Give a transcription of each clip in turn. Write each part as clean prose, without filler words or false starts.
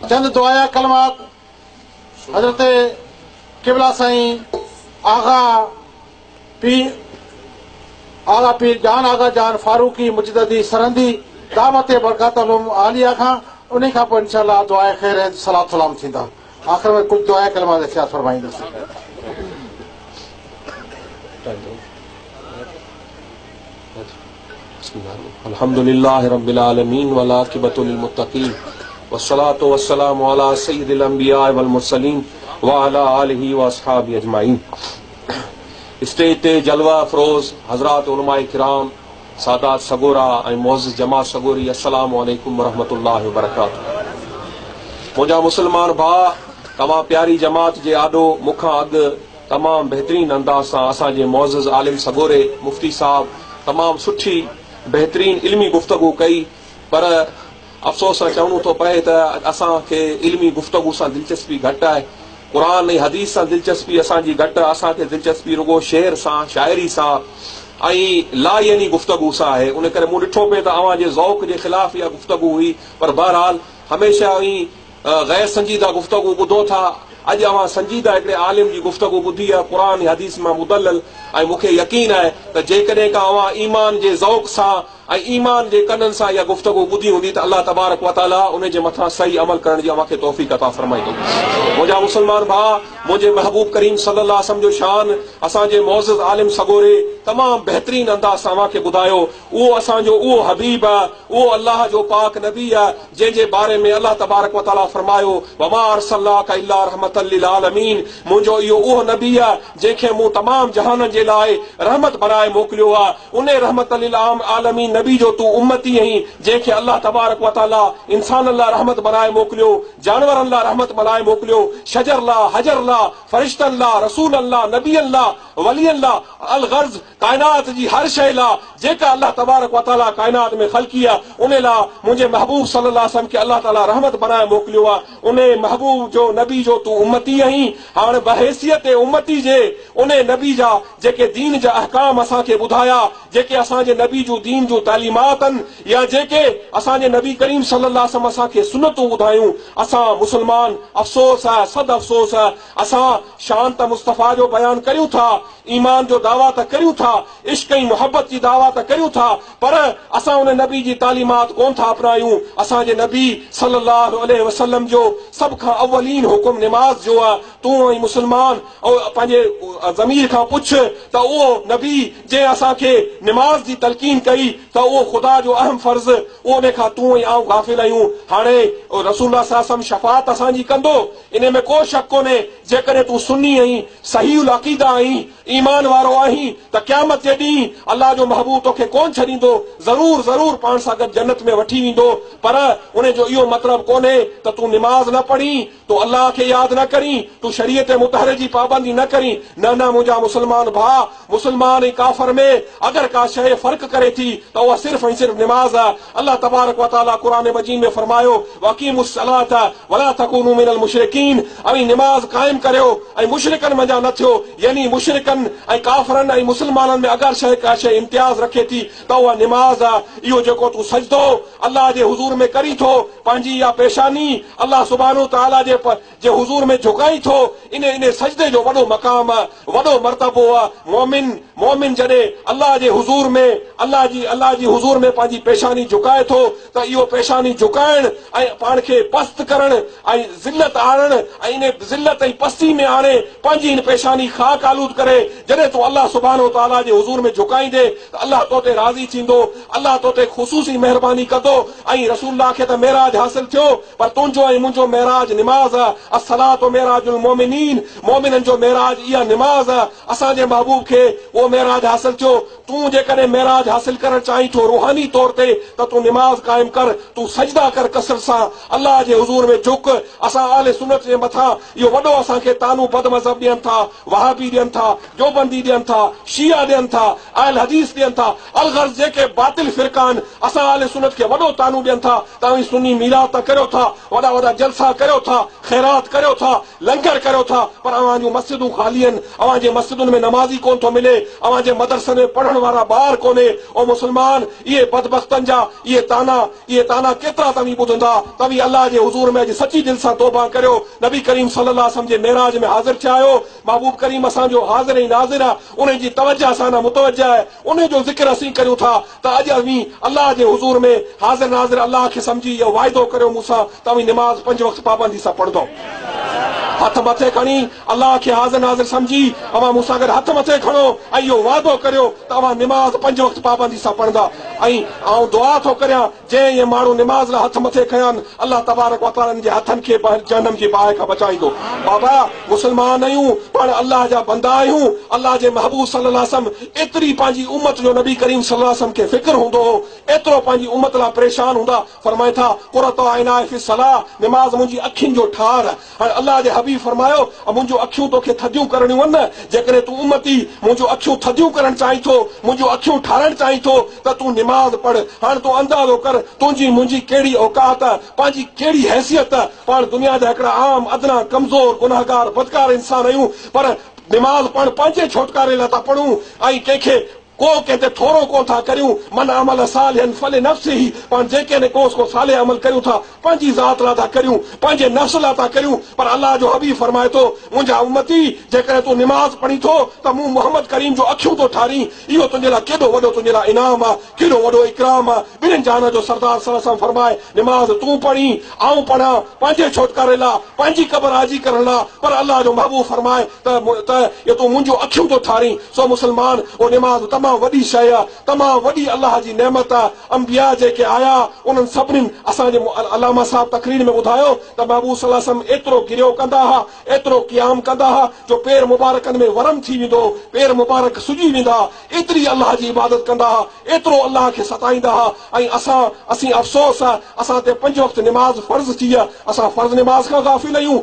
चंद दुआया कलमात हजरत किबला साईं आगा पीर जान आगा जान फारूकी मुजद्दी सरहंदी दावत बरकत आलिया खां उन खां पोइ इंशाअल्लाह दुआ ख़ैर सलात सलाम थींदा। आख़िर में कुछ दुआ कलमात इख्तियार फरमाईंदुसि। अल्हम्दुलिल्लाहि रब्बिल आलमीन वल आक़िबतु लिल मुत्तक़ीन वस्सलातु वस्सलामु अला सय्यिदिल अंबिया वल मुरसलीन व अला आलिहि व अस्हाबि अजमाइन। स्टेज ते जलवा अफरोज हजरात उलमाए किराम सादात सगोरा ऐं मोअज़्ज़िज़ जमात सगोरी अस्सलामु अलैकुम व रहमतुल्लाहि व बरकातुहू। मुंहिंजा मुस्लमान भाउ तमाम प्यारी जमात जे आॾो मूंखां अॻु तमाम बहितरीन अंदाज़ सां असांजे मोअज़्ज़िज़ आलिम सगोरे मुफ्ती साहब तमाम सुठी बेहतरीन इल्मी गुफ्तगू कई, पर अफ़सोस सां चवणो थो पए त असांखे इल्मी गुफ्तगू सां दिलचस्पी घटि आहे। क़ुरान ऐं हदीस सां दिलचस्पी असांजी घटि, असांखे दिलचस्पी रुगो शेर सां शाइरी सां ऐं लायानी गुफ्तगू सां आहे। उन करे मूं ॾिठो पिए त अव्हां जे ज़ौक़ जे ख़िलाफ़ इहा गुफ्तगू हुई, पर बहरहाल हमेशह ई गैर संजीदा गुफ्तगू ॿुधो था। अॼु अव्हां संजीदा हिकिड़े आलिम जी गुफ्तगू ॿुधी आहे क़ुरान हदीस मां मुदल्लल, ऐं मूंखे यकीन आहे त जेकॾहिं का अव्हां ईमान जे ज़ौक़ सां ऐं ईमान जे कननि सां इहा गुफ्तगू ॿुधी हूंदी त अल्लाह तबारक व तआला उन जे मथां सही अमल करण जी अव्हांखे तौफ़ीक़ अता फरमाईंदो। मुंहिंजा मुस्लमान भाउ, मुंहिंजे महबूब करीम सल्लल्लाहु अलैहि वसल्लम जो शान असांजे मोअज़्ज़िज़ आलिम सगोरे तमामु बहितरीन अंदाज़ सां अव्हांखे ॿुधायो। उहो असांजो उहो हबीब आहे, उहो अल्लाह जो पाक नबी आहे जंहिंजे बारे में अल्लाह तबारक व तआला फरमायो वमा अर्सलनाका इल्ला रहमतल लिल आलमीन। मुंहिंजो इहो उहो नबी आहे जंहिंखे मूं तमामु जहाननि जे लाइ रहमत बनाए मोकिलियो आहे। उन रहमतल लिल आलमीन नबी जो तू उम्मती आहीं जंहिंखे अल्लाह तबारक व तआला इंसाननि लाइ रहमत बनाए मोकिलियो, जानवरनि लाइ रहमत बनाए मोकिलियो, शजर लाइ, हजर लाइ, फरिश्तनि लाइ, रसूलनि लाइ, नबियनि लाइ, वलियनि लाइ, अल गर्ज़ काइनात जी हर शइ लाइ जेका अल्लाह तबारक व तआला काइनात में ख़ल्क़ी आहे उन लाइ मुंहिंजे महबूब सल्लल्लाहु अलैहि वसल्लम खे अल्लाह ताला रहमत बनाए मोकिलियो आहे। उन महबूब जो नबी जो तू उम्मती आहीं। हाणे बहैसियत उम्मती जे उन नबी जा जेके दीन जा अहकाम असांखे ॿुधाया, जेके असांजे नबी जूं दीन जूं तालीमात आहिनि या जेके असांजे नबी करीम सल्लल्लाहु अलैहि वसल्लम असांखे सुनतूं ॿुधायूं, असां मुस्लमान अफ़सोस आहे, सद अफ़सोस आहे, असां शान त मुस्तफ़ा जो बयानु करियूं था, ईमान जो दावा त करियूं था, इश्क ऐं मुहबत जी दावा त करियूं था, पर असां उन नबी जी तालीमात कोन था अपनायूं। असांजे नबी सल्लल्लाहु अलैहि वसल्लम जो सभ खां अवलीन हुकुम निमाज़ जो आहे। तूं ऐं मुस्लमान पंहिंजे ज़मीर खां पुछ त उहो नबी जंहिं असांखे निमाज़ जी तलकीन कई त उहो ख़ुदा जो अहम फर्ज़ उन खां तूं ऐं आऊं गाफ़िल आहियूं। हाणे रसूलुल्लाह सल्लल्लाहु अलैहि वसल्लम शफ़ाअत असांजी कंदो, इन में को शक कोन्हे। जेकॾहिं तूं सुन्नी आहीं, सहीहुल अक़ीदा आहीं, ईमान वारो आहीं त क़यामत जे ॾींहुं अल्लाह जो महबूब तोखे कोन छॾींदो, ज़रूर ज़रूर पाण सां गॾु जन्नत में वठी वेंदो। पर उन जो इहो मतिलबु कोन्हे त तूं निमाज़ न पढ़ी, तूं अल्लाह खे यादि न करीं, तूं शरीयत मुतहरे जी पाबंदी न करीं। न न मुंहिंजा मुस्लमान भाउ, मुस्लमान ऐं काफ़िर में अगरि का शइ फ़र्क़ु करे थी त उहा सिर्फ़ ऐं सिर्फ़ निमाज़ आहे। अल्लाह तबारक व तआला क़ुरान मजीद में फरमायो वक़ीमुस सलात वला तकूनू मिनल मुशरिकीन, ऐं निमाज़ क़ाइम करियो ऐं मुशरिकनि मंझां न थियो। यानी मुशरिकनि ऐं काफ़िरनि ऐं मुस्लमाननि में अगरि शइ का शइ इम्तियाज़ रखे थी त उहा निमाज़ आहे। इहो जेको तूं सजदो अल्लाह जे हुज़ूर में करी थो, पंहिंजी इहा पेशानी अल्लाह सुब्हानो तआला जे हुज़ूर में झुकाई थो, इन सजदे जो वॾो मक़ाम आहे, वॾो मर्तबो आहे। मोमिन जॾहिं अल्लाह जे हुज़ूर में अल्लाह जी हुज़ूर में पंहिंजी पेशानी झुकाए थो त इहो पेशानी झुकाइण ऐं पाण खे पस्त करण ऐं ज़िल्लत आणण ऐं इन ज़िल्लत ऐं पस्ती में आणे पंहिंजी इन पेशानी ख़ाक आलूद करे जॾहिं तूं अल्लाह सुब्हानो तआला जे हुज़ूर में झुकाईंदे त अल्लाह तो ते राज़ी थींदो, अल्लाह तो ते ख़ुसूसी महिरबानी कंदो। ऐं रसूलुल्लाह खे त मेराज हासिल थियो, पर तुंहिंजो ऐं मुंहिंजो मेराज निमाज़ आहे। अस्सलातु मेराजुल मोमिनीन, मोमिननि जो मेराज इहा निमाज़ आहे। असांजे महबूब खे उहो मेराज हासिल थियो। तूं जेकॾहिं मेराज हासिल करणु चाहीं थो रूहानी तौर ते त तूं निमाज़ क़ाइम कर, तूं सजदा कर कसरत सां, अल्लाह जे हुज़ूर में झुक। असां आले सुन्नत जे मथां इहो वॾो असांखे तानू बद मज़हब ॾियनि था, वहाबी ॾियनि था, देवबंदी ॾियनि था, शिया ॾियनि था, अहल हदीस ॾियनि था, अलगर्ज़ जेके बातिल फ़िरका आहिनि असां आले सुन्नत खे वॾो तानू ॾियनि था। तव्हां सुन्नी मीलाद त करियो था, वॾा वॾा जलसा करियो था, ख़ैरात करियो था, लंगर करियो था, पर अव्हां जूं मस्जिदूं ख़ाली आहिनि, अव्हां जे मस्जिदुनि में नमाज़ी कोन थो मिले, अवां जे मदरसे में पढ़ण वारा ॿार कोन्हे। ओ मुस्लमान, इहे बदबख्तन जा इहे ताना केतिरा तव्हीं ॿुधंदा। तव्हीं अल्लाह जे हुज़ूर में अॼु सची दिलि सां तौबा करियो। नबी करीम सल्लल्लाहु अलैहि वसल्लम जे मेराज में हाज़िर थिया आहियो। महबूब करीम असांजो हाज़िर ऐं नाज़िर आहे, उन जी तवज्जो असां न मुतवज्जो आहे, उन जो ज़िक्र असीं करियूं था त अॼु असीं अल्लाह जे हुज़ूर में हाज़िर नाज़िर अल्लाह खे सम्झी इहो वाइदो करियो मूंसां तव्हीं निमाज़ 5 वक़्त पाबंदी सां पढ़ंदो। हथ मथे खणी अल्लाह खे हाज़िर नाज़िर सम्झी अवां मूंसां गॾु हथ मथे खणो ऐं इहो वाइदो करियो त अवां निमाज़ 5 वक़्त पाबंदी सां पढ़ंदा। ऐं आउं दुआ थो करियां जंहिं इहे माण्हू निमाज़ लाइ हथ मथे खयां आहिनि, अल्लाह तबारक व तआला जे हथनि खे जहन्नम जी बाहि खां बचाईंदो। बाबा, मुस्लमान आहियूं, पाण अल्लाह जा बंदा आहियूं। अल्लाह जे महबूब सल्लल्लाहु अलैहि वसल्लम एतिरी पंहिंजी उम्मत जो नबी करीम सल्लल्लाहु अलैहि वसल्लम खे फिक्र हूंदो हो, एतिरो पंहिंजी उम्मत लाइ परेशान हूंदा। फरमाए था कुरतु ऐनाय फी सलाह, निमाज़ मुंहिंजी अखियुनि जो ठार। हाणे अल्लाह जे हबीब फरमायो मुंहिंजो अखियूं तोखे थधियूं करणियूं आहिनि न, जेकॾहिं तूं उम्मती मुंहिंजो अखियूं थधियूं करणु चाहीं थो, मुंहिंजो अखियूं ठारणु चाहीं थो त तूं निमाज़ पढ़। हाणे तूं अंदाज़ो कर तुंहिंजी मुंहिंजी कहिड़ी औकात, पंहिंजी कहिड़ी हैसियत। पाण दुनिया जा हिकिड़ा आम अदना कमज़ोर गुनाहगार बदकार इंसान आहियूं, पर निमाज़ पाण पंहिंजे छुटकारे लाइ था पढ़ूं ऐं कंहिंखे को कंहिं ते थोरो कोन था करियूं। मन अमल सालिहन फले नफ्सिही, पाण जेके को साले अमल करियूं था पंहिंजी ज़ात लाइ था करियूं, पंहिंजे नफ्स लाइ था करियूं। पर अल्लाह जो हबीब फरमाए थो मुंहिंजा उम्मती जेकॾहिं तूं निमाज़ पढ़ी थो त मूं मोहम्मद करीम जो अखियूं थो ठारी। इहो तुंहिंजे लाइ केॾो वॾो तुंहिंजे लाइ इनाम आहे, केॾो वॾो इकराम आहे। ॿिन्हिनि जान जो सरदार सल्लल्लाहु अलैहि वसल्लम फरमाए निमाज़ तूं पढ़ी आऊं पढ़ां पंहिंजे छुटकारे लाइ, पंहिंजी क़बर हाजी करण लाइ। पर अल्लाह जो महबूब फरमाए त तूं मुंहिंजो अखियूं थो ठारी। सो मुस्लमान, ओ निमाज़ तमामु वॾी शइ आहे, तमामु वॾी अल्लाह जी नेमत आहे। अंबिया जेके आया उन्हनि सभिनीनि असांजे अलामा साहब तकरीर में ॿुधायो त महबूब सल्लल्लाहु अलैहि वसल्लम एतिरो गिरियो कंदा हुआ, एतिरो क़याम कंदा हुआ जो पेर मुबारकनि में वरम थी वेंदो, पेर मुबारक सुजी वेंदा। एतिरी अल्लाह जी इबादत कंदा हुआ, एतिरो अल्लाह खे सताईंदा हुआ। ऐं असीं अफ़सोस आहे असां ते 5 वक़्त निमाज़ फर्ज़ थी आहे, असां फर्ज़ निमाज़ खां गाफ़िल आहियूं।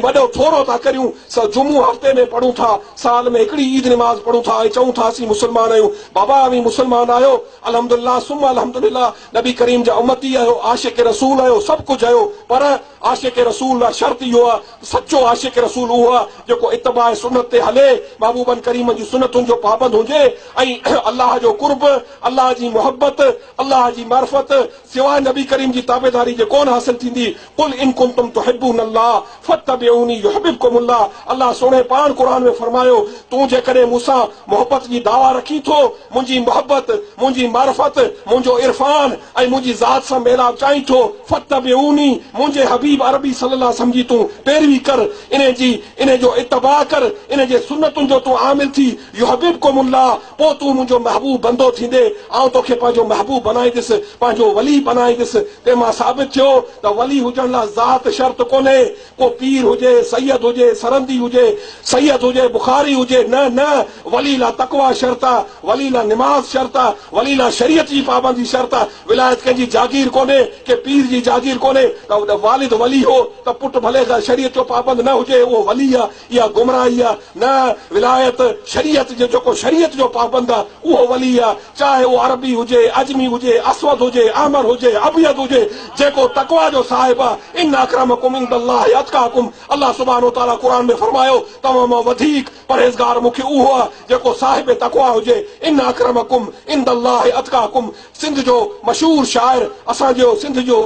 वॾो थोरो था करियूं। जुमो हफ़्ते में पढ़ूं था, साल में हिकिड़ी ईद निमाज़ पढ़ूं था ऐं चऊं था असीं मुस्लमान आहियूं। बाबा अवी मुस्लमान आहियो, अल्हम्दुलिल्लाह सुम्मा अल्हम्दुलिल्लाह, नबी करीम जा उम्मती आहियो, आशिक़ रसूल आहियो, सभु कुझु आहियो। पर आशिक़ रसूल लाइ शर्त इहो आहे, सचो आशिक़ रसूल उहो आहे जेको इत्तिबाए सुन्नत ते हले, महबूबनि करीम जी सुन्नतुनि जो पाबंद हुजे ऐं अल्लाह जो कुर्ब, अल्लाह जी मोहब्बत, अल्लाह जी मार्फत सिवाय नबी करीम जी ताबेदारी जे कोन हासिल थींदी। कुल इन कुंतुम तुहिब्बूनल्लाह फत्तबिऊनी युहिब्बुकुमुल्लाह। अल्लाह सोणे पाण क़ुरान में फरमायो तूं जेकॾहिं मूंसां मोहब्बत जी दावा रखी थो, मुंहिंजी मोहब्बत, मुंहिंजी मार्फत, मुंहिंजो इरफान ऐं मुंहिंजी ज़ात सां मेलाप चाहीं थो, फत्तबिऊनी, मुंहिंजे हबीब अरबी सल्लल्लाहु अलैहि वसल्लम जी तूं पैरवी कर, इन जो इत्तिबा कर, इन जे सुन्नतुनि जो तूं आमिल थी। युहिब्बुकुमुल्लाह, पोइ तूं मुंहिंजो महबूब बंदो थींदे, आउं तोखे पंहिंजो महबूब बनाईंदुसि, पंहिंजो वली बनाईंदुसि। तंहिंमां साबित थियो त वली हुजण लाइ ज़ात शर्त कोन्हे। को पीर हुजे, सैयद हुजे, सरंदी हुजे, सैयद हुजे, बुखारी हुजे, न वली लाइ तक़वा शर्त आहे, वली लाइ निमाज़ शर्त आहे, वली लाइ शरीयत जी पाबंदी शर्त आहे। विलायत कंहिंजी जागीर कोन्हे, के पीर जी जागीर कोन्हे त वालिद वली हो त पुटु भले शरीयत जो पाबंद न हुजे उहो वली आहे, इहा गुमराही आहे। न, विलायत शरीयत जो जेको शरीयत जो पाबंद आहे उहो वली आहे। चाहे उहो अरबी हुजे, अजमी हुजे, असवद हुजे, अहमर हुजे, अबियद हुजे, जेको तक़वा जो साहिब आहे। इन अक्रमकुम इंदल्लाहि अतकाकुम, अल्लाह सुब्हानहु व तआला क़ुरान में फरमायो तव्हां मां वधीक परहेज़गार मूंखे उहो आहे जेको साहिब तक़वा हुजे। इन अक्रमकुम इंदल्लाहि अतकाकुम। सिंध जो मशहूर शाइर, असांजो सिंध जो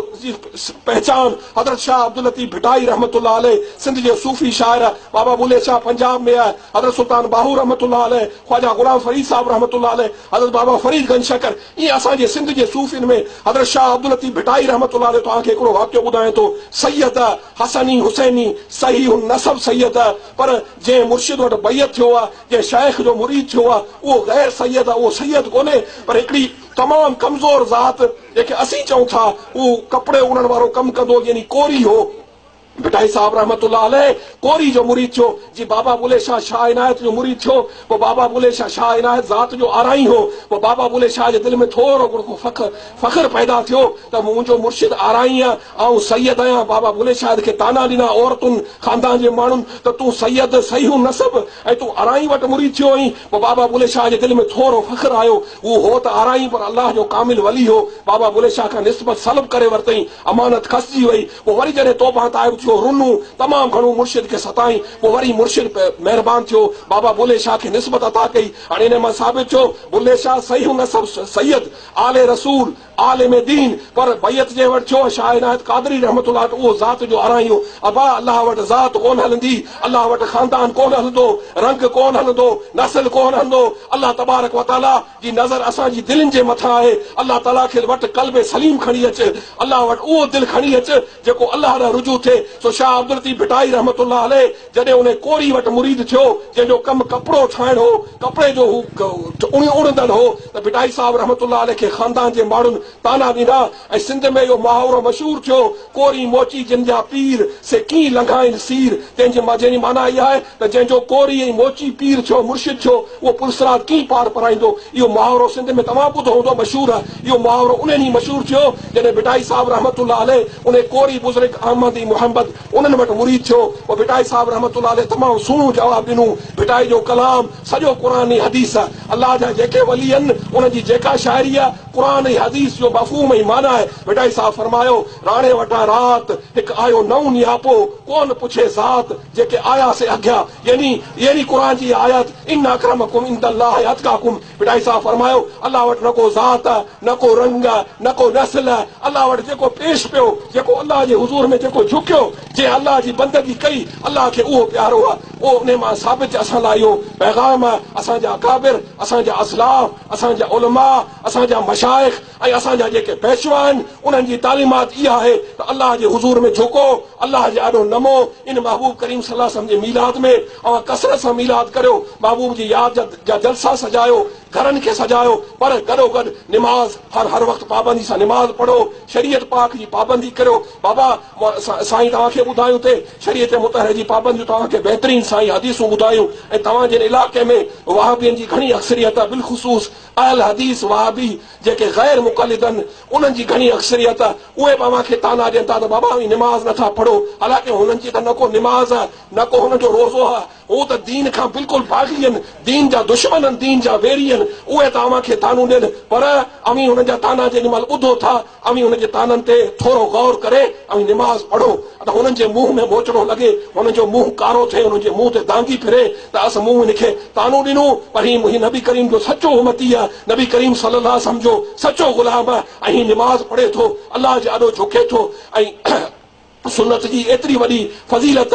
पहचान हज़रत शाह अब्दुल लतीफ़ भिटाई रहमतुल्लाह अलैह, सिंध जो सूफ़ी शाइर। बाबा बुले शाह पंजाब में आहे, हज़रत सुल्तान बाहू रहमतुल्लाह अलैह, ख्वाजा गुलाम फरीद साहब रहमतुल्लाह अलैह, हज़रत बाबा फरीद गंज शकर। ईअं असांजे सिंध जे सूफ़ियुनि में हज़रत शाह अब्दुल लतीफ़ भिटाई रहमतुल्लाह अलैह तव्हांखे हिकिड़ो वाक़ियो ॿुधाए थो। सैयद हसनी हुसैनी सही नसब सैयद, पर जंहिं मुर्शिद वटि बैयत थियो आहे, जंहिं शेख जो मुरीद थियो आहे, उहो गैर सैयद आहे, उहो सैयद कोन्हे। पर हिकिड़ी तमामु कमज़ोर ज़ात जेके असीं चऊं था उहो कपिड़े उणण वारो कमु कंदो, यानी कोरी हो। भिटाई साहब रहमतुल्लाह अलैह कोरी जो मुरीद थियो जी। बाबा बुले शाह शाह इनायत जो मुरीद थियो। पोइ बाबा बुले शाह शाह इनायत ज़ात जो आराई हो। पोइ बाबा बुले शाह जे दिलि में थोरो घणो फ़ख्र पैदा थियो त मुंहिंजो मुर्शिद आराई आहे, ऐं सैयद आहियां। बाबा बुले शाह खे ताना ॾिना औरतुनि, ख़ानदान जे माण्हुनि त तूं सैयद सही नसब ऐं तूं आराई वटि मुरीद थियो आहीं। पोइ बाबा बुले शाह जे दिलि में थोरो फ़ख्र आयो। उहो हो त आराई, पर अल्लाह जो कामिल वली हो। बाबा बुले शाह खां निस्बत सलब करे वरितई, अमानत खसिजी वई। पोइ वरी जॾहिं तौबा ताइब थियो रुनू तमाम घणो मुर्शिद के सताई पोइ वरी मुर्शिद मेहरबान थियो बाबा बुल्ले शाह के निस्बत अता कई हाणे इन मां साबित थियो बुल्ले शाह सही नसब सैयद आले रसूल आलिम दीन पर बैत जे वटि थियो शाह इनायत कादरी रहमतुल्लाह उहो ज़ात जो आराइयो अबा अल्लाह वटि ज़ात कोन हलंदी अल्लाह वटि खानदान कोन हलंदो रंग कोन हलंदो नस्ल कोन हलंदो अल्लाह तबारक व तआला जी नज़र असांजी दिलनि जे मथां आहे अल्लाह ताला खे वटि क़ल्ब सलीम खणी अच अल्लाह वटि उहो दिलि खणी अच जेको अल्लाह ॾांहुं रुजू थिए सो शाह अब्दुल लतीफ़ भिटाई रहमतुल्लाह अलैह जॾहिं उन कोरी वटि मुरीद थियो जंहिंजो कमु कपिड़ो ठाहिण हो कपिड़े जो उणंदड़ हो त भिटाई साहिब रहमतुल्लाह अलैह खे खानदान जे माण्हुनि ताना ॾिना ऐं सिंध में इहो मुहावरो मशहूर थियो कोरी मोची जिन जा पीर से कीअं लंघाइनि सीर जंहिंजी माना इहा आहे त जंहिंजो कोरी ऐं मोची पीर थियो मुर्शिद थियो उहो पुलसरात कीअं पार पराईंदो इहो मुहावरो सिंध में तमामु ॿुधो हूंदो मशहूर आहे इहो मुहावरो उन ॾींहुं मशहूर थियो जॾहिं भिटाई साहिब रहमतुल्लाह अलैह उन कोरी बुज़ुर्ग अहमदी मोहम्मद उन्हनि वटि मुरीद थियो पोइ भिटाई साहिब रहमतुल्लाह अलैह तमामु सुहिणो जवाबु ॾिनो भिटाई जो कलाम सॼो क़ुर ऐं हदीस अल्लाह जा जेके वली आहिनि उन्हनि जी जेका शाइरी आहे क़ुर ऐं हदीस जो मफ़हूम ऐं माना आहे भिटाई साहिब फरमायो राणे वटां रात हिकु आयो नओं नियापो कोन पुछे ज़ात जेके आया से अॻियां यानी क़ुर जी आयत इन अक्रमकुम इंदल्लाहि अतकाकुम भिटाई साहिब फरमायो अल्लाह वटि न को ज़ात न को रंग न को नस्ल अल्लाह वटि जेको पेश पियो जेको अल्लाह जे हुज़ूर में जेको झुकियो जे अल्लाह जी बंदगी कई अल्लाह खे उहो प्यारो आहे उहो उन मां साबित असां लाइ इहो पैगाम आहे असांजा अकाबिर असांजा असलाफ असांजा उलमा असांजा मशाइख ऐं असांजा जेके पेशवा आहिनि उन्हनि जी तालीमात इहा आहे त अल्लाह जे हुज़ूर में झुको अल्लाह जे ॾाढो नमो इन महबूब करीम सल्लल्लाहु अलैहि वसल्लम जे मीलाद में ऐं कसरत सां मीलाद करियो महबूब जी यादि जा जलसा सजायो घरनि खे सजायो पर गॾो गॾु निमाज़ हर वक़्तु पाबंदी सां निमाज़ पढ़ो शरीयत पाक जी पाबंदी करियो बाबा साईं तव्हांखे ॿुधायूं ते शरीयत मुतहर जी पाबंदियूं तव्हांखे बहितरीन साईं हदीसूं ॿुधायूं ऐं तव्हांजे इलाइक़े में वहाबियुनि जी घणी अक्सरियत आहे बिलख़ुसूस अहल हदीस वहाबी जेके गैर मुक़लिद आहिनि उन्हनि जी घणी अक्सरियत आहे उहे तव्हांखे ताना ॾियनि था त बाबा निमाज़ नथा पढ़ो हालांकि हुननि जी त न को निमाज़ आहे न को हुननि जो रोज़ो आहे हू त दीन खां बिल्कुलु बाग़ी आहिनि दीन जा दुश्मन आहिनि दीन जा वेरी आहिनि उहे तव्हांखे तानूं ॾियनि पर अमी हुननि जा ताना जेॾीमहिल ॿुधो था अमी हुननि जे ताननि ते थोरो गौर करे ऐं निमाज़ पढ़ो त हुननि जे मुंहं में मोचड़ो लॻे हुननि जो मुंहुं कारो थिए हुननि जे मुंहं ते दांगी फिरे त असां मुंहुं हिनखे तानूं ॾिनो पर ही मुंहिंजी नबी करीम जो सचो उमती आहे नबी करीम सल्लल्लाहु अलैहि वसल्लम जो सचो गुलाम आहे ऐं ही निमाज़ पढ़े थो अल्लाह जे ॾाढो झुके थो ऐं सुन्नत जी एतिरी वॾी फज़ीलत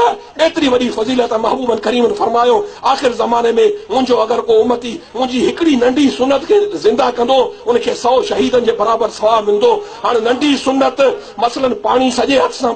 आहे महबूबन करीमन फरमायो आख़िर ज़माने में मुंहिंजो अगरि को उमती मुंहिंजी हिकिड़ी नंढी सुन्नत खे ज़िंदा कंदो उनखे 100 शहीदनि जे बराबरि सवाबु मिलंदो हाणे नंढी सुन्नत मसलन पाणी सॼे हथ सां